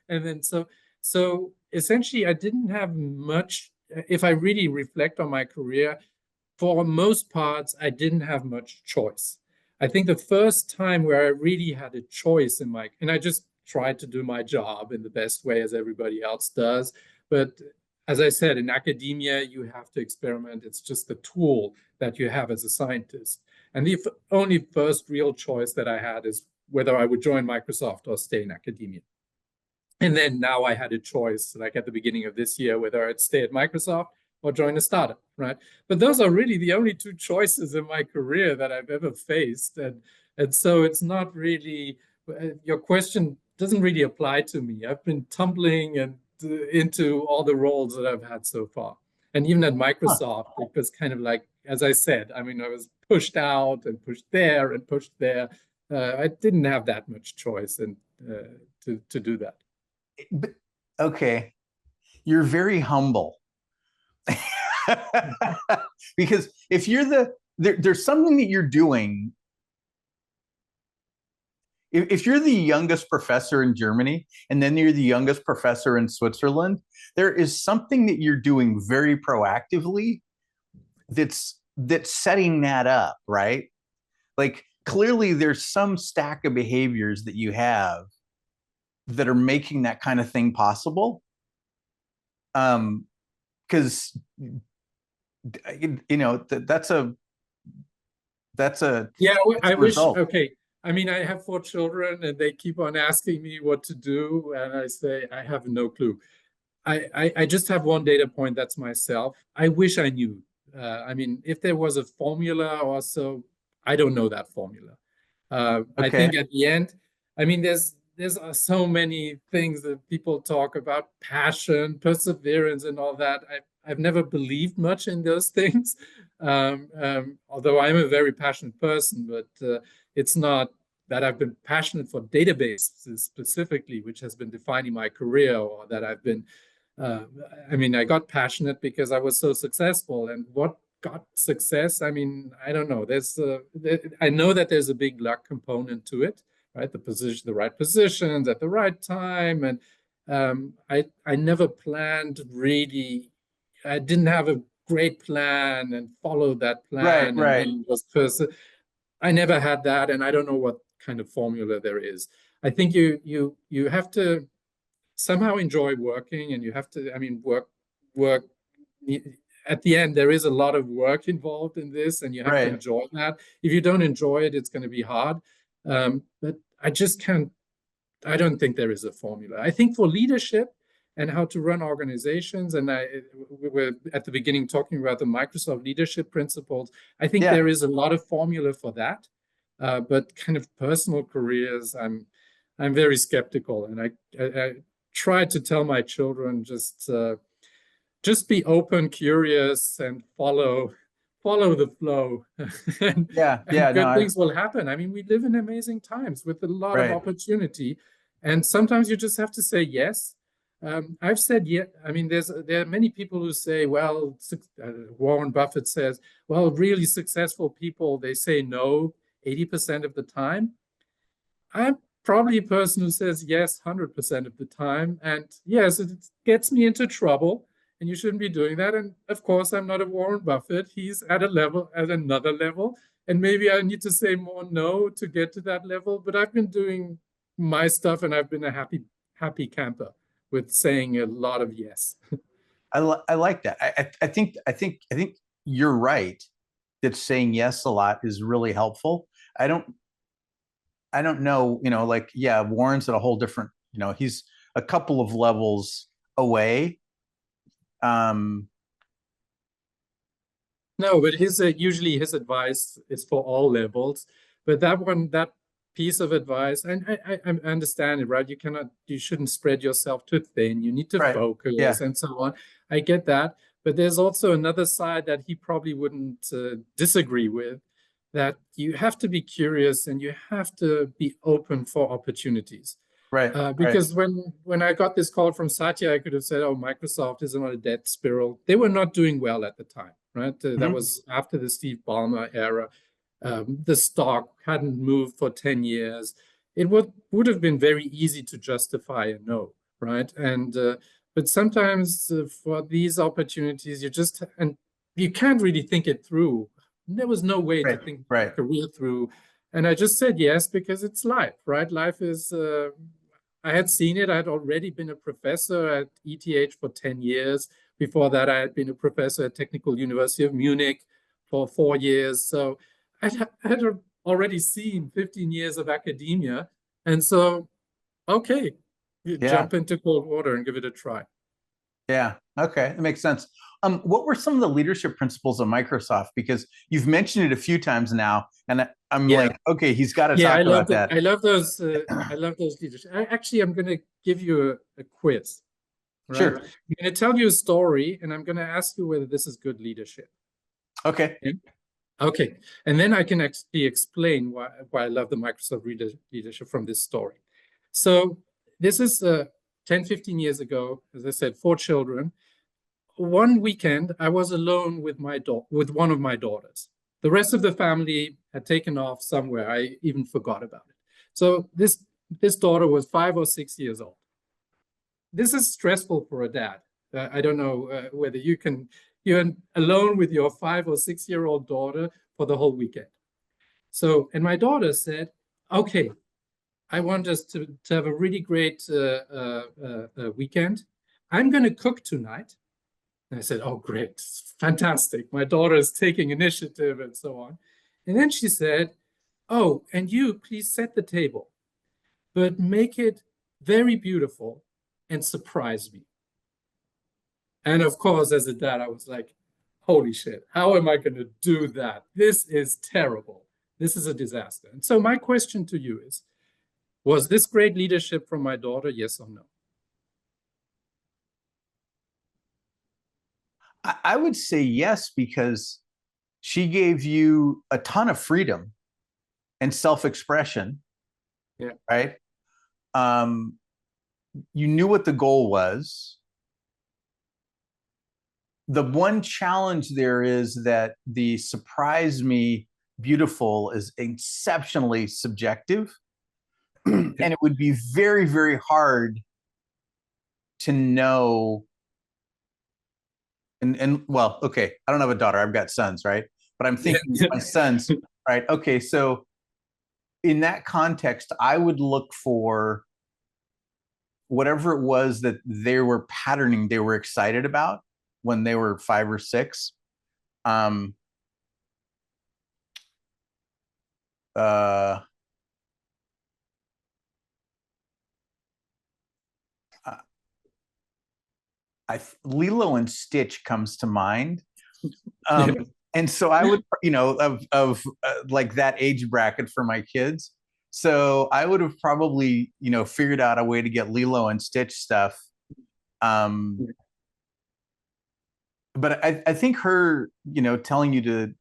And then so essentially, I didn't have much. If I really reflect on my career, for most parts, I didn't have much choice. I think the first time where I really had a choice and I just tried to do my job in the best way as everybody else does. But as I said, in academia, you have to experiment. It's just the tool that you have as a scientist. And the only first real choice that I had is whether I would join Microsoft or stay in academia. And then now I had a choice, like at the beginning of this year, whether I'd stay at Microsoft or join a startup, right? But those are really the only two choices in my career that I've ever faced. And so it's not really, your question doesn't really apply to me. I've been tumbling into all the roles that I've had so far. And even at Huh. Microsoft, it was kind of like, as I said, I mean, I was pushed out and pushed there and pushed there. I didn't have that much choice and to do that. But, okay, you're very humble. Because if you're there's something that you're doing. If you're the youngest professor in Germany and then you're the youngest professor in Switzerland, there is something that you're doing very proactively that's setting that up, right? Like clearly there's some stack of behaviors that you have that are making that kind of thing possible. Because that's a Yeah, I wish. result. Okay, I mean, I have four children, and they keep on asking me what to do, and I say I have no clue. I just have one data point. That's myself. I wish I knew. I mean, if there was a formula or so, I don't know that formula. I Okay. think at the end, I mean, there's so many things that people talk about, passion, perseverance, and all that. I've never believed much in those things, although I'm a very passionate person, but it's not that I've been passionate for databases specifically, which has been defining my career, or that I've been. Uh, I mean, I got passionate because I was so successful, and what got success? I mean, I don't know. I know that there's a big luck component to it, right? The right positions at the right time, and I never planned really. I didn't have a great plan and followed that Right, plan, and right. then was person. I never had that, and I don't know what kind of formula there is. I think you have to somehow enjoy working, and you have to. I mean, work at the end, there is a lot of work involved in this, and you have to Right. enjoy that. If you don't enjoy it, it's going to be hard. But I just can't, I don't think there is a formula. I think for leadership and how to run organizations, and we were at the beginning talking about the Microsoft leadership principles. I think Yeah. there is a lot of formula for that. But kind of personal careers, I'm very skeptical, and I try to tell my children just be open, curious, and follow the flow, and, Yeah. and Yeah. No, good things will happen. I mean, we live in amazing times with a lot of right. opportunity, and sometimes you just have to say yes. I've said yeah. I mean, there are many people who say, well, Warren Buffett says, well, really successful people, they say no 80% of the time. I'm probably a person who says yes 100% of the time. And yes, it gets me into trouble, and you shouldn't be doing that. And of course, I'm not a Warren Buffett. He's at another level. And maybe I need to say more no to get to that level. But I've been doing my stuff, and I've been a happy camper with saying a lot of yes. I like that. I think you're right. that's saying yes a lot is really helpful. I don't I don't know, like, yeah, Warren's at a whole different, he's a couple of levels away. Um, No, but his usually his advice is for all levels. But that piece of advice, and I understand it, right? You shouldn't spread yourself too thin. You need to right. Yeah. focus and so on. I get that, but there's also another side that he probably wouldn't disagree with. That you have to be curious and you have to be open for opportunities. Right. Right. Because when I got this call from Satya, I could have said, "Oh, Microsoft is on a death spiral." They were not doing well at the time, right? That Mhm. was after the Steve Ballmer era. The stock hadn't moved for 10 years. It would have been very easy to justify a no, right? And but sometimes for these opportunities, and you can't really think it through. There was no way to Right. think Right. career through. And I just said yes because it's life, right? Life is I had seen it. I had already been a professor at ETH for 10 years. Before that, I had been a professor at Technical University of Munich for 4 years. So I had already seen 15 years of academia. And so, okay, you Yeah. jump into cold water and give it a try. Yeah. Okay. That makes sense. What were some of the leadership principles of Microsoft? Because you've mentioned it a few times now, and I'm Yeah. like, okay, he's got to Yeah, talk about that. I love those. I love those leadership. Actually, I'm going to give you a quiz, right? Sure. I'm going to tell you a story, and I'm going to ask you whether this is good leadership. Okay. Yeah? Okay, and then I can actually explain why I love the Microsoft leadership from this story. So this is 10, 15 years ago, as I said, 4 children. One weekend, I was alone with with one of my daughters. The rest of the family had taken off somewhere. I even forgot about it. So this daughter was 5 or 6 years old. This is stressful for a dad. I don't know whether you're alone with your 5 or 6 year old daughter for the whole weekend. So, and my daughter said, okay, I want us to have a really great weekend. I'm going to cook tonight. And I said, oh, great, fantastic. My daughter is taking initiative and so on. And then she said, oh, and you please set the table, but make it very beautiful and surprise me. And of course, as a dad, I was like, holy shit, how am I going to do that? This is terrible. This is a disaster. And so my question to you is, was this great leadership from my daughter? Yes or no? I would say yes, because she gave you a ton of freedom and self-expression, Yeah. right? Um, you knew what the goal was. The one challenge there is that the surprise me beautiful is exceptionally subjective. And it would be very, very hard to know. And well, okay, I don't have a daughter, I've got sons, right? But I'm thinking my sons, right? Okay, so in that context, I would look for whatever it was that they were patterning, they were excited about when they were 5 or 6. Um, uh, Lilo and Stitch comes to mind. And so I would, of like that age bracket for my kids. So I would have probably, figured out a way to get Lilo and Stitch stuff. But I think her, telling you to,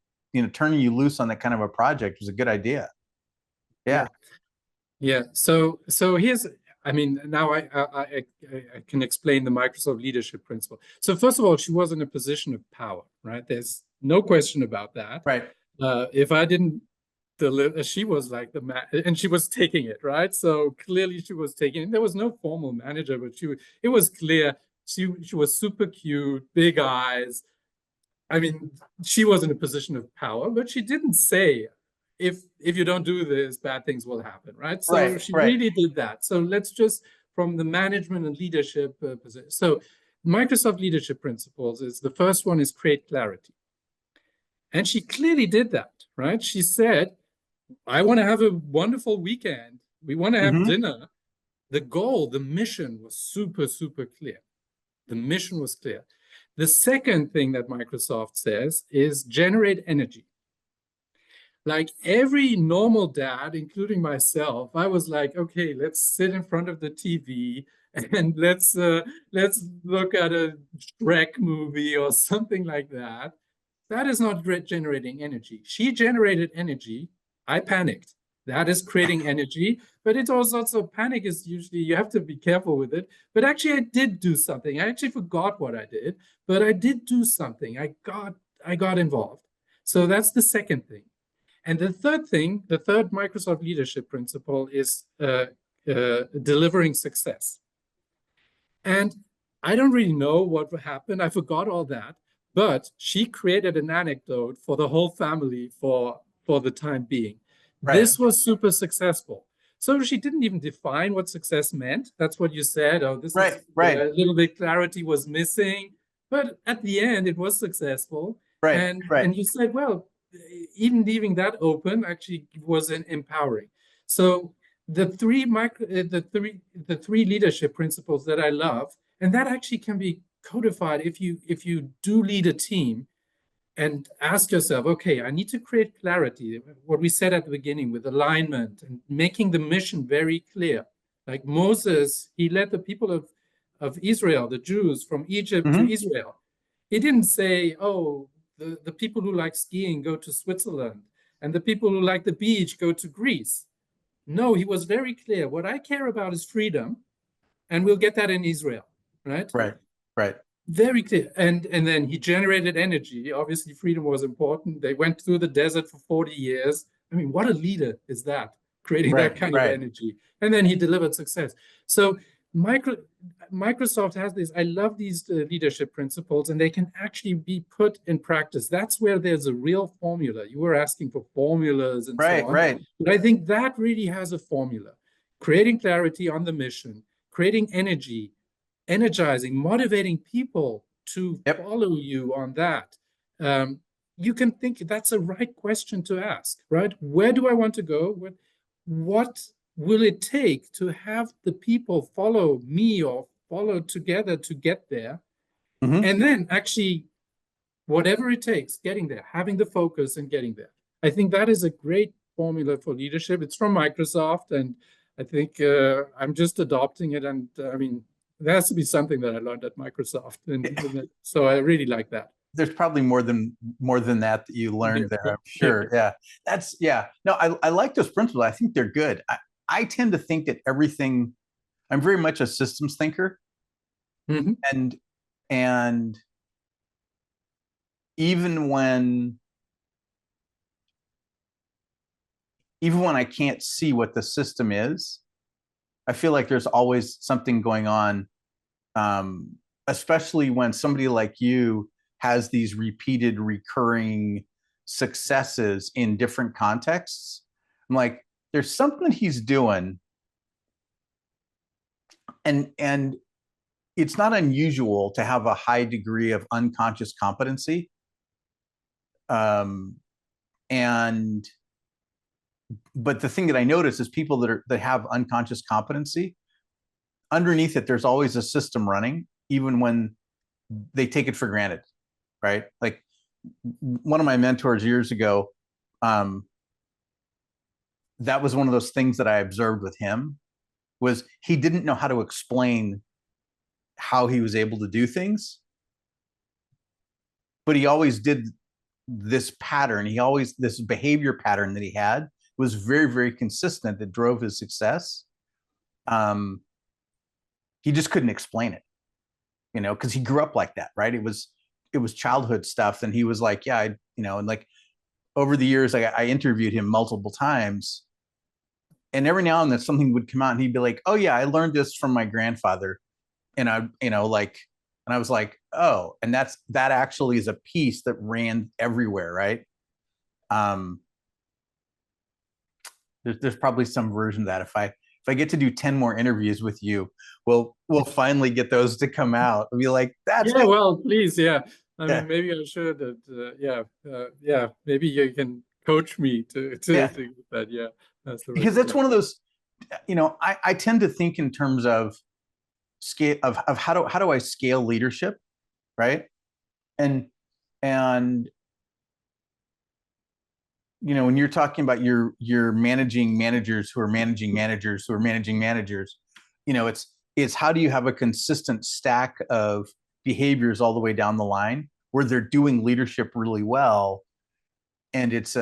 turning you loose on that kind of a project was a good idea. Yeah. Yeah. So here's, I mean, now I can explain the Microsoft leadership principle. So first of all, she was in a position of power, right? There's no question about that. Right. If I didn't deliver, she was like the man, and she was taking it, right? So clearly she was taking it. There was no formal manager, but it was clear she was super cute, big eyes. I mean, she was in a position of power, but she didn't say, if you don't do this, bad things will happen, right? So Right. she Right. really did that. So let's just from the management and leadership position. So Microsoft leadership principles is the first one is create clarity. And she clearly did that, right? She said, I want to have a wonderful weekend. We want to have Hmm. dinner. The goal, the mission was super, super clear. The mission was clear. The second thing that Microsoft says is generate energy. Like every normal dad, including myself, I was like, okay, let's sit in front of the TV and let's look at a Shrek movie or something like that. That is not generating energy. She generated energy. I panicked. That is creating energy, but it's also panic is usually you have to be careful with it. But actually, I did do something. I actually forgot what I did, but I did do something. I got involved. So that's the second thing. And the third thing, the third Microsoft leadership principle is delivering success. And I don't really know what happened. I forgot all that. But she created an anecdote for the whole family for the time being. Right. This was super successful. So she didn't even define what success meant. That's what you said. Oh, this is Right. Right. a little bit clarity was missing. But at the end, it was successful. Right. And Right. you said, well, even leaving that open actually was empowering. So the three leadership principles that I love, and that actually can be codified if you do lead a team and ask yourself, okay, I need to create clarity. What we said at the beginning with alignment and making the mission very clear. Like Moses, he led the people of Israel, the Jews, from Egypt to Hmm. Israel. He didn't say, oh, the people who like skiing go to Switzerland, and the people who like the beach go to Greece. No, he was very clear. What I care about is freedom, and we'll get that in Israel, right? Right. Right. Very clear. And then he generated energy. Obviously, freedom was important. They went through the desert for 40 years. I mean, what a leader is that, creating that Right. kind of Right. energy. And then he delivered success. So micro, Microsoft has this. I love these leadership principles, and they can actually be put in practice. That's where there's a real formula. You were asking for formulas and so Right. on. Right. But I think that really has a formula. Creating clarity on the mission, creating energy, energizing, motivating people to Yep. follow you on that. Um, you can think that's a right question to ask, right? Where do I want to go? What will it take to have the people follow me or follow together to get there? Hmm. And then actually, whatever it takes, getting there, having the focus and getting there. I think that is a great formula for leadership. It's from Microsoft, and I think I'm just adopting it. And I mean, there has to be something that I learned at Microsoft, and so I really like that. There's probably more than that that you learned there, I'm sure. Yeah. That's yeah. No, I like those principles. I think they're good. I tend to think that everything, I'm very much a systems thinker. Mhm. And and even when even when I can't see what the system is, I feel like there's always something going on, especially when somebody like you has these repeated, recurring successes in different contexts. I'm like, there's something he's doing, and it's not unusual to have a high degree of unconscious competency. Um, and but the thing that I notice is people that have unconscious competency, underneath it, there's always a system running, even when they take it for granted, right? Like one of my mentors years ago, um, that was one of those things that I observed with him was he didn't know how to explain how he was able to do things, but he always did this pattern. He always this behavior pattern that he had was very, very consistent that drove his success. Um, he just couldn't explain it, because he grew up like that, right? It was childhood stuff, and he was like, yeah, and like over the years, I interviewed him multiple times, and every now and then something would come out, and he'd be like, oh yeah, I learned this from my grandfather, and and I was like, oh, and that actually is a piece that ran everywhere, right? Um, there's probably some version of that. If I get to do 10 more interviews with you, we'll finally get those to come out and be like, that's Yeah, well, please, yeah. I Yeah. mean, maybe I should. Yeah. Maybe you can coach me to Yeah. get that. Yeah, that's the right Because that's thing. one of those, I tend to think in terms of scale of how do I scale leadership, right? And and when you're talking about you're managing managers who are managing managers who are managing managers, it's how do you have a consistent stack of behaviors all the way down the line where they're doing leadership really well, and it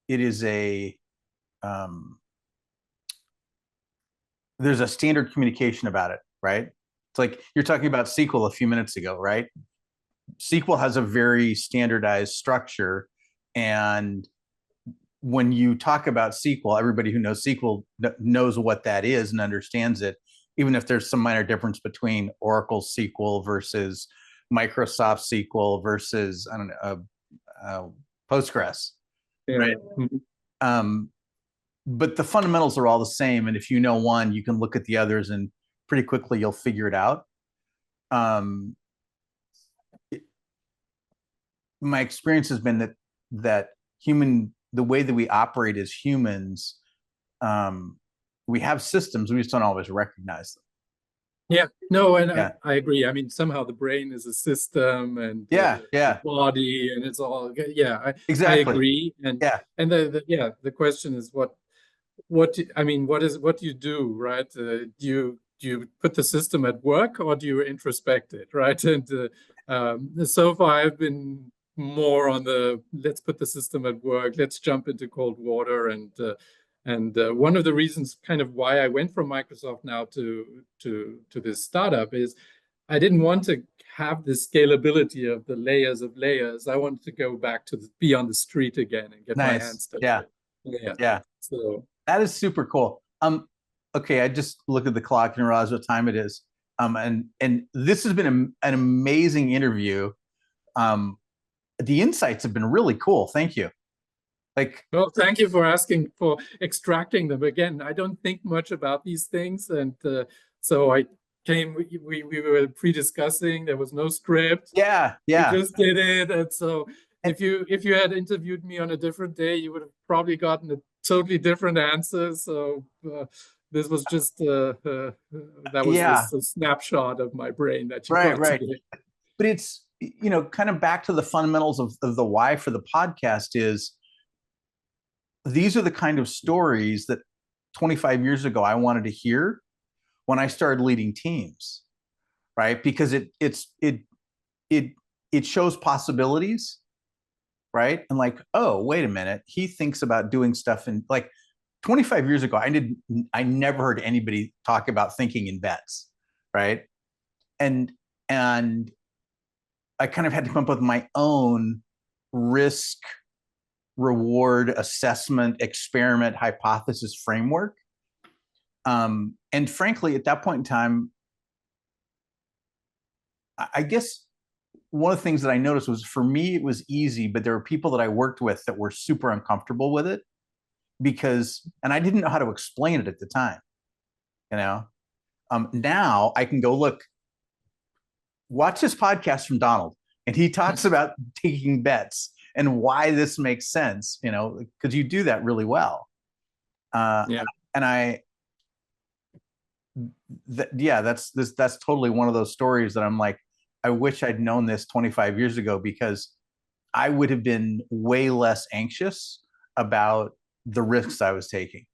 is a there's a standard communication about it, right? It's like you're talking about SQL a few minutes ago, right? SQL has a very standardized structure, and when you talk about SQL, everybody who knows SQL knows what that is and understands it, even if there's some minor difference between Oracle SQL versus Microsoft SQL versus, I don't know, Postgres, Yeah. right? But the fundamentals are all the same. And if you know one, you can look at the others and pretty quickly you'll figure it out. My experience has been that the way that we operate as humans, we have systems, we just don't always recognize them. Yeah, no, and Yeah. I agree. I mean, somehow the brain is a system, and Yeah, the body, and it's all. Yeah, I exactly. agree. And Yeah, the question is what I mean, what do you do, right? Do you put the system at work, or do you introspect it, right? And so far I've been more on the let's put the system at work, let's jump into cold water. And one of the reasons kind of why I went from Microsoft now to this startup is I didn't want to have the scalability of the layers of layers. I wanted to go back to be on the street again and get my hands dirty. Yeah. So that is super cool. Okay, I just look at the clock and realize what time it is. And this has been an amazing interview. The insights have been really cool. Thank you. Well, thank you for asking, for extracting them. Again, I don't think much about these things, and so I came. We were pre-discussing. There was no script. Yeah. We just did it, and so if you had interviewed me on a different day, you would have probably gotten a totally different answer. So this was just that was just a snapshot of my brain that you got today. But it's kind of back to the fundamentals of the why for the podcast is these are the kind of stories that 25 years ago I wanted to hear when I started leading teams, right? Because it shows possibilities, right? And like, oh, wait a minute, he thinks about doing stuff in, like, 25 years ago, I never heard anybody talk about thinking in bets, right? And I kind of had to come up with my own risk reward assessment experiment hypothesis framework. And frankly, at that point in time, I guess one of the things that I noticed was, for me, it was easy, but there were people that I worked with that were super uncomfortable with it and I didn't know how to explain it at the time. Now I can go, look, watch this podcast from Donald, and he talks about taking bets and why this makes sense, because you do that really well. And that's totally one of those stories that I'm like, I wish I'd known this 25 years ago, because I would have been way less anxious about the risks I was taking.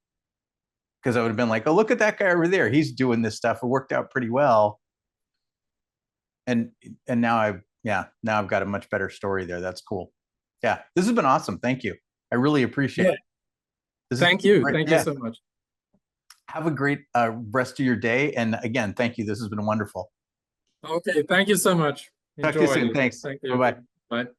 Because I would have been like, oh, look at that guy over there. He's doing this stuff. It worked out pretty well. And now I've got a much better story there. That's cool. Yeah, this has been awesome. Thank you. I really appreciate it. Thank you. Thank you so much. Have a great rest of your day. And again, thank you. This has been wonderful. Okay. Thank you so much. Talk to you soon. Thanks. Thank you. Bye-bye. Bye.